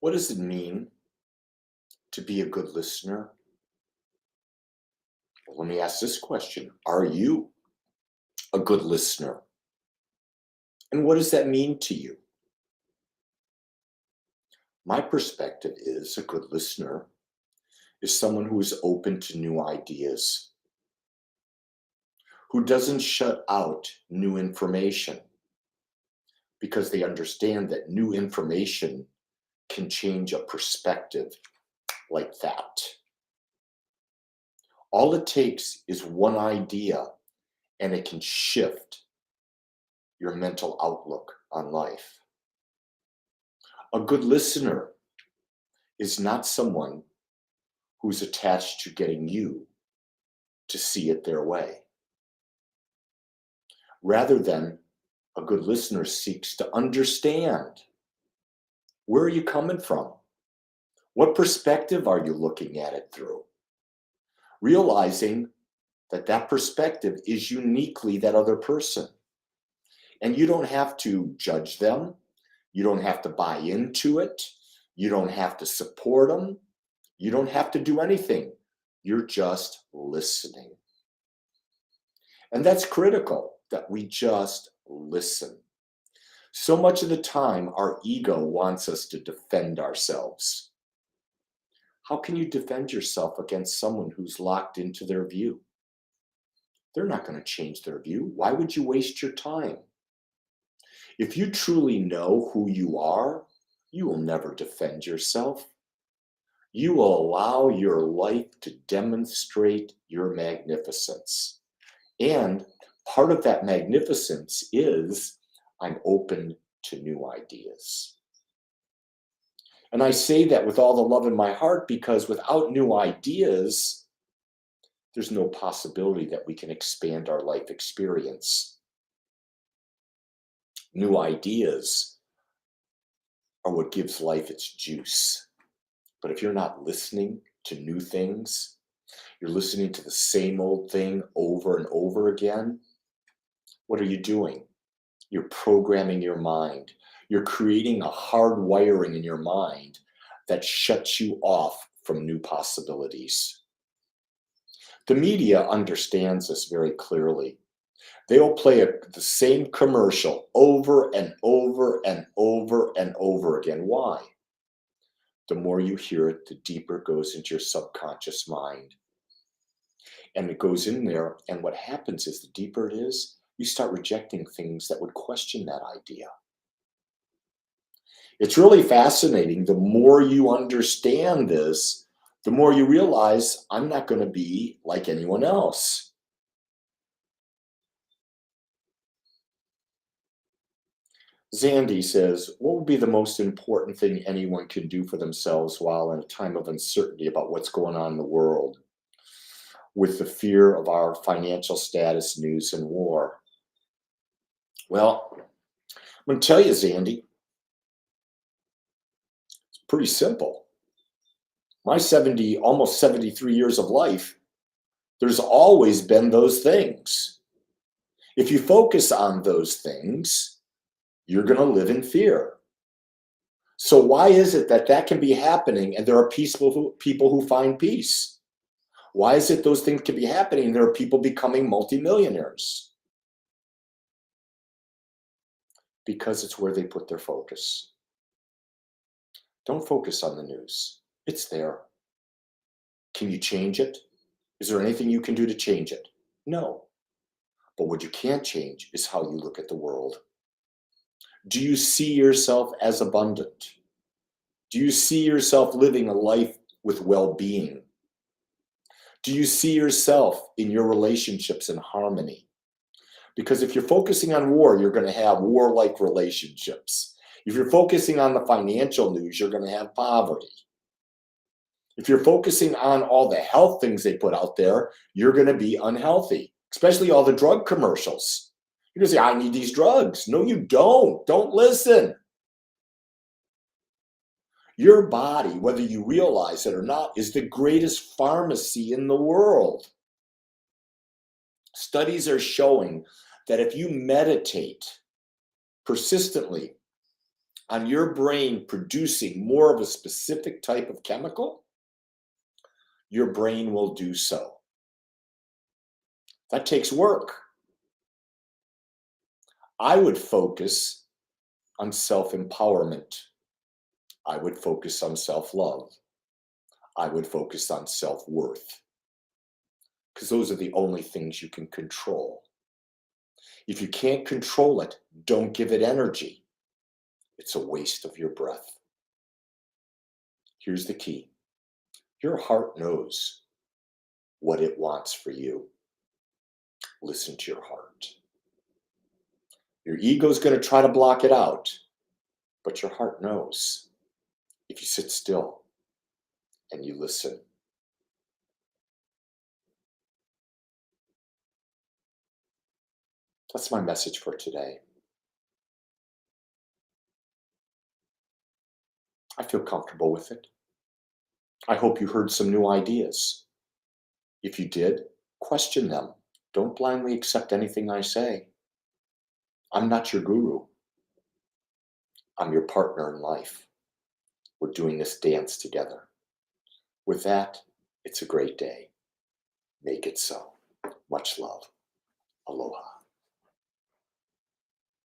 What does it mean to be a good listener? Well, let me ask this question. Are you a good listener? And what does that mean to you? My perspective is a good listener is someone who is open to new ideas, who doesn't shut out new information because they understand that new information can change a perspective like that. All it takes is one idea and it can shift your mental outlook on life. A good listener is not someone who's attached to getting you to see it their way. Rather than a good listener seeks to understand, where are you coming from? What perspective are you looking at it through? Realizing that that perspective is uniquely that other person. And you don't have to judge them. You don't have to buy into it. You don't have to support them. You don't have to do anything. You're just listening. And that's critical, that we just listen. So much of the time, our ego wants us to defend ourselves. How can you defend yourself against someone who's locked into their view? They're not going to change their view. Why would you waste your time? If you truly know who you are, you will never defend yourself. You will allow your life to demonstrate your magnificence. And part of that magnificence is I'm open to new ideas. And I say that with all the love in my heart because without new ideas, there's no possibility that we can expand our life experience. New ideas are what gives life its juice. But if you're not listening to new things, you're listening to the same old thing over and over again, what are you doing? You're programming your mind. You're creating a hard wiring in your mind that shuts you off from new possibilities. The media understands this very clearly. They'll play the same commercial over and over and over and over again. Why? The more you hear it, the deeper it goes into your subconscious mind. And it goes in there, and what happens is the deeper it is, you start rejecting things that would question that idea. It's really fascinating. The more you understand this, the more you realize I'm not going to be like anyone else. Zandy says, what would be the most important thing anyone can do for themselves while in a time of uncertainty about what's going on in the world with the fear of our financial status, news, and war? Well, I'm going to tell you, Zandy, it's pretty simple. My almost 73 years of life, there's always been those things. If you focus on those things, you're going to live in fear. So why is it that that can be happening and there are people who find peace? Why is it those things can be happening and there are people becoming multimillionaires? Because it's where they put their focus. Don't focus on the news. It's there. Can you change it? Is there anything you can do to change it? No. But what you can change is how you look at the world. Do you see yourself as abundant? Do you see yourself living a life with well-being? Do you see yourself in your relationships in harmony? Because if you're focusing on war, you're going to have war-like relationships. If you're focusing on the financial news, you're going to have poverty. If you're focusing on all the health things they put out there, you're going to be unhealthy, especially all the drug commercials. You're going to say, I need these drugs. No, you don't. Don't listen. Your body, whether you realize it or not, is the greatest pharmacy in the world. Studies are showing that if you meditate persistently on your brain producing more of a specific type of chemical, your brain will do so. That takes work. I would focus on self-empowerment. I would focus on self-love. I would focus on self-worth. Because those are the only things you can control. If you can't control it, don't give it energy. It's a waste of your breath. Here's the key. Your heart knows what it wants for you. Listen to your heart. Your ego's going to try to block it out, but your heart knows. If you sit still and you listen. That's my message for today. I feel comfortable with it. I hope you heard some new ideas. If you did, question them. Don't blindly accept anything I say. I'm not your guru. I'm your partner in life. We're doing this dance together. With that, it's a great day. Make it so. Much love. Aloha.